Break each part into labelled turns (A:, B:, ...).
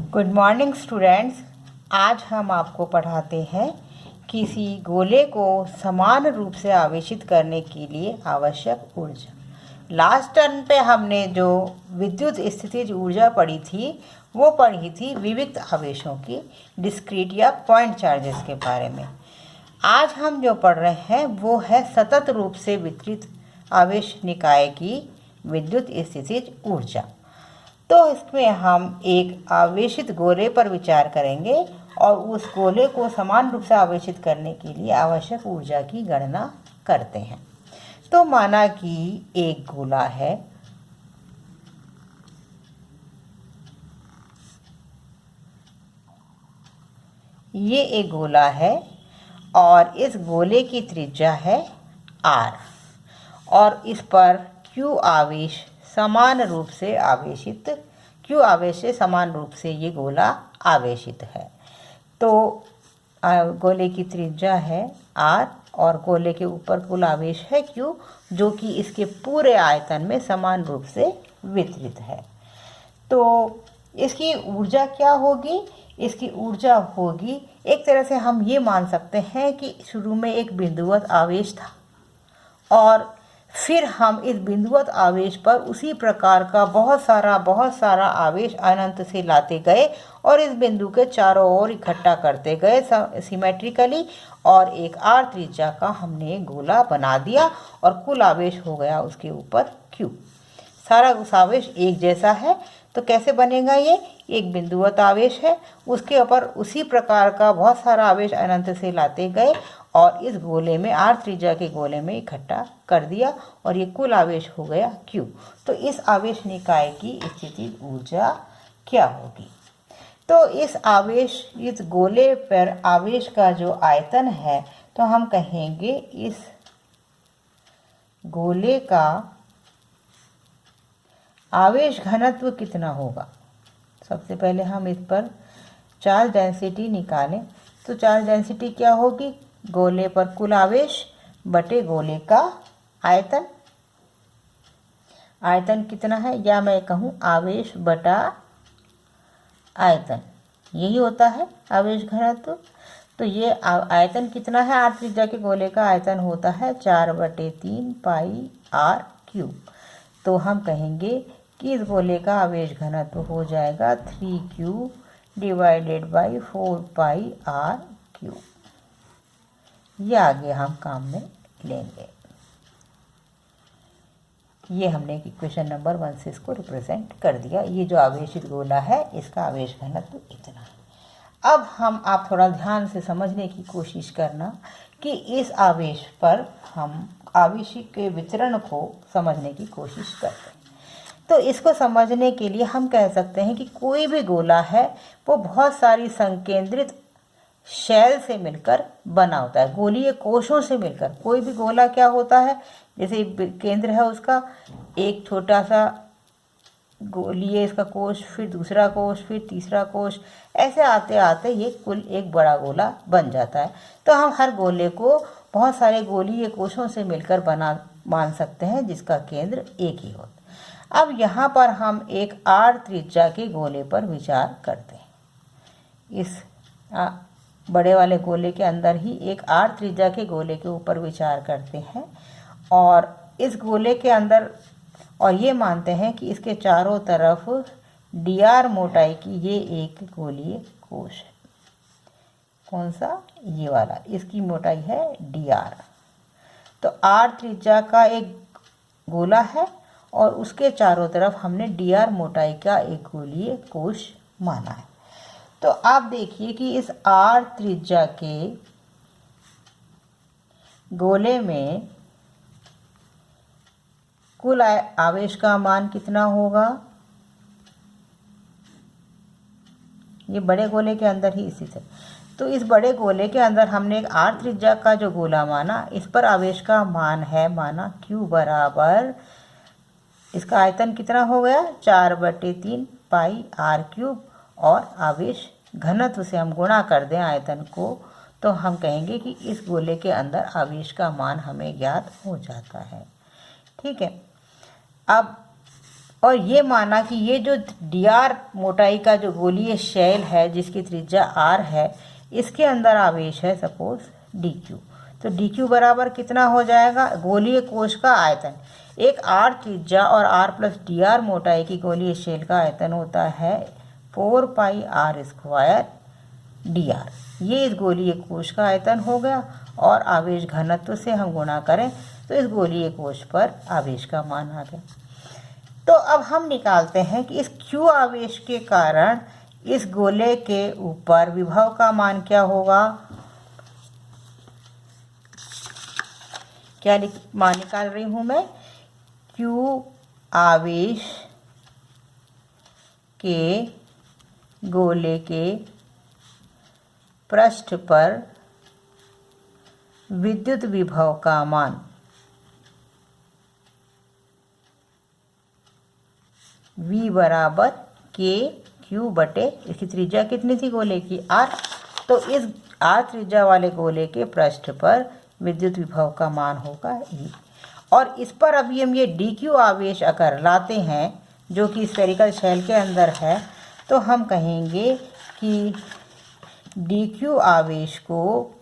A: Good morning students. आज हम आपको पढ़ाते हैं किसी गोले को समान रूप से आवेशित करने के लिए आवश्यक ऊर्जा। लास्ट टर्म पे हमने जो विद्युत स्थितिज ऊर्जा पढ़ी थी वो पढ़ी थी विविक्त आवेशों की, डिस्क्रीट या पॉइंट चार्जेस के बारे में। आज हम जो पढ़ रहे हैं वो है सतत रूप से वितरित आवेश निकाय की विद्युत स्थितिज ऊर्जा। तो इसमें हम एक आवेशित गोले पर विचार करेंगे और उस गोले को समान रूप से आवेशित करने के लिए आवश्यक ऊर्जा की गणना करते हैं। तो माना कि एक गोला है, ये एक गोला है और इस गोले की त्रिज्या है r और इस पर q आवेश समान रूप से आवेशित, q आवेश से समान रूप से ये गोला आवेशित है। तो गोले की त्रिज्या है r और गोले के ऊपर कुल आवेश है q, जो कि इसके पूरे आयतन में समान रूप से वितरित है। तो इसकी ऊर्जा क्या होगी? इसकी ऊर्जा होगी, एक तरह से हम ये मान सकते हैं कि शुरू में एक बिंदुवत आवेश था और फिर हम इस बिंदुवत आवेश पर उसी प्रकार का बहुत सारा आवेश अनंत से लाते गए और इस बिंदु के चारों ओर इकट्ठा करते गए सिमेट्रिकली, और एक r त्रिज्या का हमने गोला बना दिया और कुल आवेश हो गया उसके ऊपर q। सारा उस आवेश एक जैसा है। तो कैसे बनेगा? ये एक बिंदुवत आवेश है, उसके ऊपर उसी प्रकार का बहुत सारा आवेश अनंत से लाते गए और इस गोले में r त्रिज्या के गोले में इकट्ठा कर दिया और ये कुल आवेश हो गया q। तो इस आवेश निकाय की स्थितिज ऊर्जा क्या होगी? तो इस गोले पर आवेश का जो आयतन है, तो हम कहेंगे इस गोले का आवेश घनत्व कितना होगा। सबसे पहले हम इस पर चार्ज डेंसिटी निकालें। तो चार्ज डेंसिटी क्या होगी? गोले पर कुल आवेश बटे गोले का आयतन। आयतन कितना है, या मैं कहूँ आवेश बटा आयतन, यही होता है आवेश घनत्व। तो ये आयतन कितना है? r त्रिज्या के गोले का आयतन होता है 4/3 पाई r क्यूब। तो हम कहेंगे कि इस गोले का आवेश घनत्व हो जाएगा 3q divided by 4 pi r cube. ये आगे हम काम में लेंगे। ये हमने इक्वेशन नंबर 1 से इसको रिप्रेजेंट कर दिया। ये जो आवेशित गोला है इसका आवेश घनत्व इतना है। अब आप थोड़ा ध्यान से समझने की कोशिश करना कि इस आवेश पर हम आवेश के वितरण को समझने की कोशिश करते हैं। तो इसको समझने के लिए हम कह सकते हैं कि कोई भी गोला है वो बहुत सारी संकेंद्रित शेल से मिलकर बना होता है, गोलीय कोशों से मिलकर। कोई भी गोला क्या होता है, जैसे केंद्र है उसका एक छोटा सा गोलीय इसका कोश, फिर दूसरा कोश, फिर तीसरा कोश, ऐसे आते आते ये कुल एक बड़ा गोला बन जाता है। तो हम हर गोले को बहुत सारे गोलीय कोशों से मिलकर मान सकते हैं जिसका केंद्र एक ही होता है। अब यहाँ पर हम एक r त्रिज्या के गोले पर विचार करते हैं। इस बड़े वाले गोले के अंदर ही एक r त्रिज्या के गोले के ऊपर विचार करते हैं और इस गोले के अंदर, और ये मानते हैं कि इसके चारों तरफ dr मोटाई की ये एक गोलीय कोश है। कौन सा? ये वाला, इसकी मोटाई है dr। तो r त्रिज्या का एक गोला है और उसके चारों तरफ हमने dr मोटाई का एक गोलीय कोश माना है। तो आप देखिए कि इस r त्रिज्या के गोले में कुल आवेश का मान कितना होगा? ये बड़े गोले के अंदर ही स्थित है। तो इस बड़े गोले के अंदर हमने एक r त्रिज्या का जो गोला माना, इस पर आवेश का मान है माना q बराबर, इसका आयतन कितना हो गया? 4/3 पाई r क्यूब, और आवेश घनत्व से हम गुणा कर दें आयतन को, तो हम कहेंगे कि इस गोले के अंदर आवेश का मान हमें ज्ञात हो जाता है। ठीक है। अब और ये माना कि ये जो dr मोटाई का जो गोलीय शेल है जिसकी त्रिज्या r है, इसके अंदर आवेश है सपोज dq। तो dq बराबर कितना हो जाएगा, गोलीय कोश का आयतन। एक r त्रिज्या और r प्लस dr मोटाई की गोलीय शेल का आयतन होता है 4 पाई r स्क्वायर dr। ये इस गोलीय कोश का आयतन हो गया, और आवेश घनत्व से हम गुणा करें तो इस गोलीय कोश पर आवेश का मान आ गया। तो अब हम निकालते हैं कि इस q आवेश के कारण इस गोले के ऊपर विभव का मान क्या होगा। क्या मान निकाल रही हूं मैं, q आवेश के गोले के पृष्ठ पर विद्युत विभव का मान V बराबर के क्यू बटे, इसकी त्रिज्या कितनी थी गोले की, r। तो इस r त्रिज्या वाले गोले के पृष्ठ पर विद्युत विभव का मान होगा E। और इस पर अभी हम ये dq आवेश अगर लाते हैं जो कि स्फेरिकल शेल के अंदर है, तो हम कहेंगे कि dq आवेश को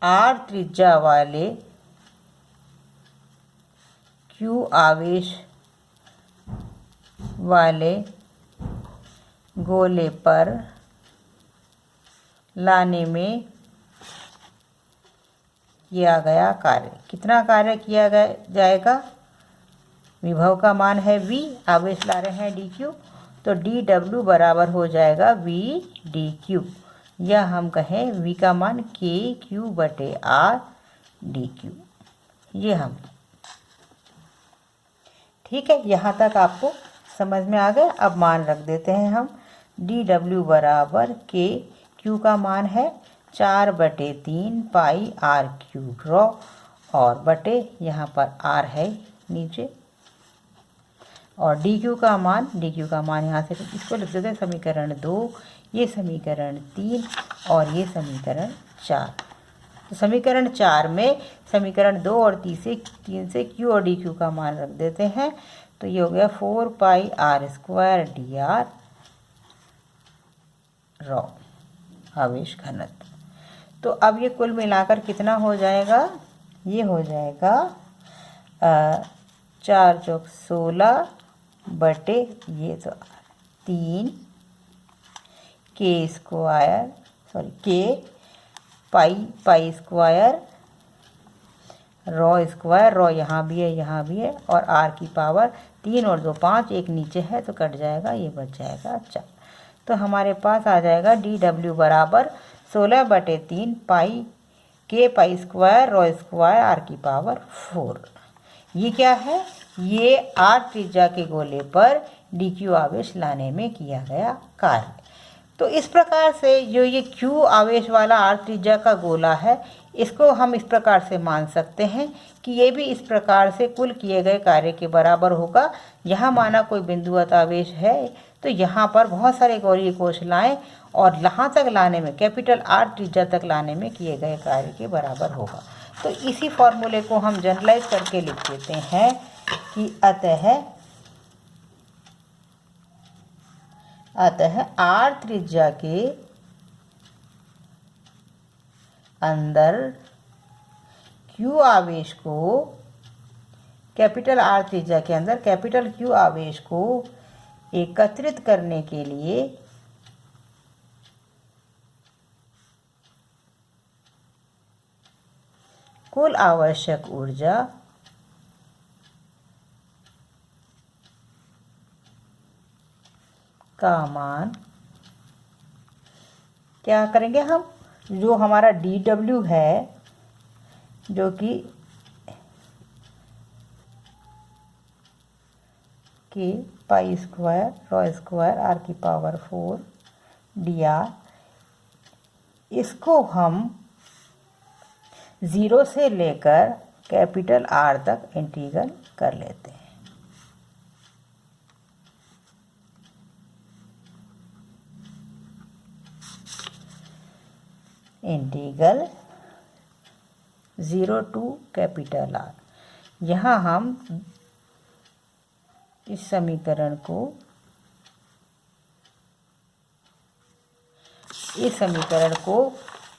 A: r त्रिज्या वाले q आवेश वाले गोले पर लाने में किया गया कार्य। कितना कार्य किया जाएगा, विभव का मान है v, आवेश ला रहे हैं dq, तो dw बराबर हो जाएगा v dq, या हम कहें v का मान k q बटे r dq। ये हम, ठीक है, यहाँ तक आपको समझ में आ गया। अब मान रख देते हैं हम, dw बराबर k, q का मान है 4/3 पाई r क्यूब रॉ, और बटे यहाँ पर r है नीचे, और dq का मान यहाँ से इसको लिख देते हैं समीकरण 2, ये समीकरण 3 और ये समीकरण 4। तो समीकरण 4 में समीकरण 2 और 3 से q और dq का मान रख देते हैं, तो ये हो गया 4 पाई r स्क्वायर dr रॉ आवेश घनत्व। तो अब ये कुल मिलाकर कितना हो जाएगा, ये हो जाएगा 4 चौक 16 बटे ये तो 3 के स्क्वायर, सॉरी के पाई स्क्वायर रॉ यहाँ भी है यहाँ भी है, और r की पावर 3 और 2 5, एक नीचे है तो कट जाएगा, ये बच जाएगा 4। तो हमारे पास आ जाएगा dw बराबर 16/3 पाई के pi square raw square r की पावर 4। ये क्या है, ये r त्रिज्या के गोले पर dq आवेश लाने में किया गया कार्य। तो इस प्रकार से जो ये q आवेश वाला r त्रिज्या का गोला है, इसको हम इस प्रकार से मान सकते हैं कि ये भी इस प्रकार से कुल किए गए कार्य के बराबर होगा। यहाँ माना कोई बिंदुवत आवेश है, तो यहाँ पर बहुत सारे गोलीय कोश लाएं और यहाँ तक लाने में, कैपिटल R त्रिज्या तक लाने में किए गए कार्य के बराबर होगा। तो इसी फॉर्मूले को हम जनरलाइज करके लिख देते हैं कि अतः R त्रिज्या के अंदर Q आवेश को, कैपिटल R त्रिज्या के अंदर कैपिटल Q आवेश को एकत्रित करने के लिए कुल आवश्यक ऊर्जा का मान क्या करेंगे हम, जो हमारा dw है, जो कि के pi square raw square r की पावर 4 dr, इसको हम 0 से लेकर कैपिटल R तक इंटीग्रल कर लेते हैं। Integral 0 to capital R। यहाँ हम इस समीकरण को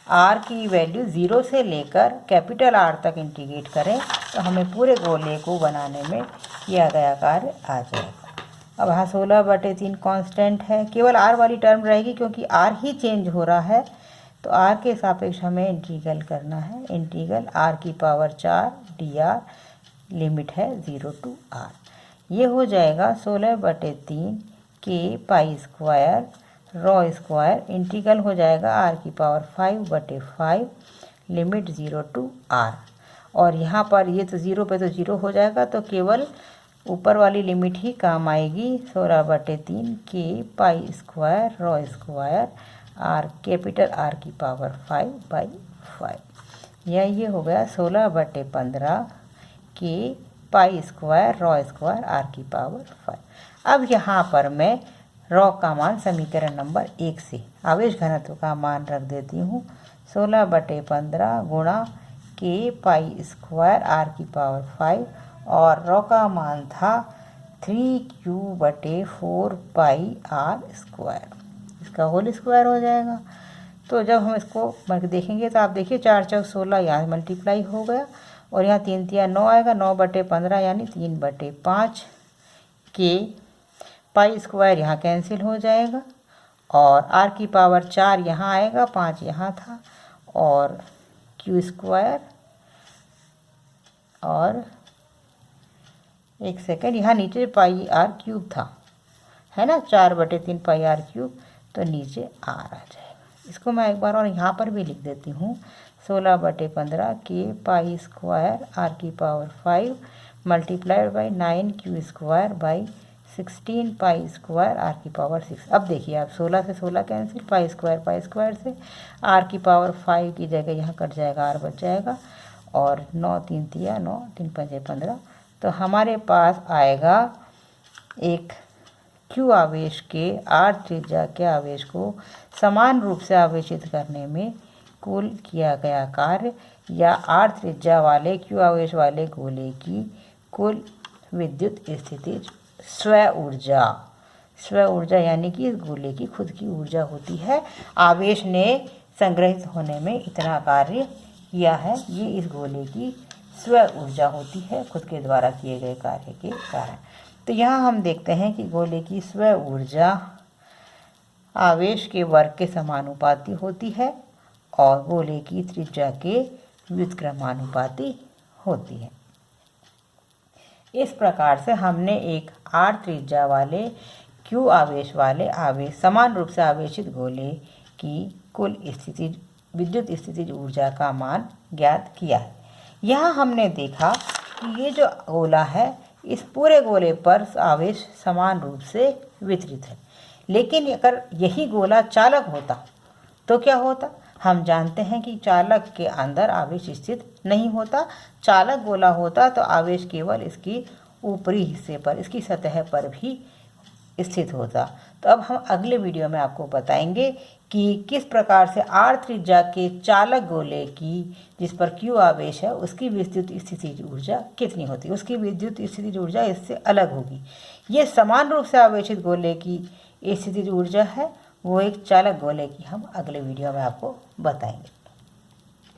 A: R की वैल्यू 0 से लेकर कैपिटल R तक इंटीग्रेट करें तो हमें पूरे गोले को बनाने में किया गया कार्य आ जाएगा। अब यहाँ 16/3 कांस्टेंट है, केवल R वाली टर्म रहेगी क्योंकि R ही चेंज हो रहा है, तो R के सापेक्ष हमें इंटीग्रल करना है। इंटीग्रल R⁴ dr, लिमिट है 0 to R। ये हो जाएगा 16/3 k pi square raw square, integral हो जाएगा R⁵/5, लिमिट 0 to R। और यहाँ पर ये तो 0 पे तो 0 हो जाएगा, तो केवल ऊपर वाली लिमिट ही काम आएगी। 16/3 k pi square raw square capital R⁵5/5। ये हो गया 16/15 k pi square raw square R⁵5। अब यहाँ पर मैं रॉ का मान समीकरण नंबर 1 से आवेश घनत्व का मान रख देती हूँ। 16/15 गुणा k पाई स्क्वायर R⁵5 और रॉ का मान था 3Q/4 पाई R²। इसका होल स्क्वायर हो जाएगा। तो जब हम इसको देखेंगे तो आप देखिए 4 × 16 यहाँ मल्टीप्लाई हो गया और यहाँ 3 × 9 आएगा, 9/15 यानी 3/5 के पाई स्क्वायर यहाँ कैंसिल हो जाएगा और R⁴ यहाँ आएगा, 5 यहाँ था और Q² और एक सेकेंड यहाँ नीचे πr³ था, है ना, 4/3 πr³, तो नीचे R आ जाएगा। इसको मैं एक बार और यहाँ पर भी लिख देती हूँ। 16/15 k pi square R⁵5 multiplied by 9Q² 16 pi square R⁵6। अब देखिए आप 16 से 16 कैंसिल, पाई स्क्वायर से R⁵5 की जगह यहाँ कट जाएगा, R बच जाएगा और 9 3 × 9 3 × 15। तो हमारे पास आएगा एक Q आवेश के R त्रिज्या के आवेश को समान रूप से आवेशित करने में कुल किया गया कार्य या R त्रिज्या वाले Q आवेश वाले गोले की कुल विद्युत स्थितिज स्व ऊर्जा यानी कि इस गोले की खुद की ऊर्जा होती है। आवेश ने संग्रहित होने में इतना कार्य किया है, ये इस गोले की स्व ऊर्जा होती है, खुद के द्वारा किए गए कार्य के कारण। तो यहाँ हम देखते हैं कि गोले की स्व ऊर्जा आवेश के वर्ग के समानुपाती होती है और गोले की त्रिज्या के व्युत्क्रमानुपाती होती है। इस प्रकार से हमने एक R त्रिज्या वाले Q आवेश वाले समान रूप से आवेशित गोले की कुल विद्युत स्थितिज ऊर्जा का मान ज्ञात किया है। यहाँ हमने देखा कि ये जो गोला है इस पूरे गोले पर आवेश समान रूप से वितरित है, लेकिन अगर यही गोला चालक होता तो क्या होता? हम जानते हैं कि चालक के अंदर आवेश स्थित नहीं होता। चालक गोला होता तो आवेश केवल इसकी ऊपरी हिस्से पर, इसकी सतह पर भी स्थित होता। तो अब हम अगले वीडियो में आपको बताएंगे कि किस प्रकार से R त्रिज्या के चालक गोले की जिस पर Q आवेश है उसकी विद्युत स्थितिज ऊर्जा कितनी होती है, उसकी विद्युत स्थितिज ऊर्जा इससे अलग होगी। ये समान रूप से आवेशित गोले की स्थितिज ऊर्जा है, वो एक चालक गोले की हम अगले वीडियो में आपको बताएंगे।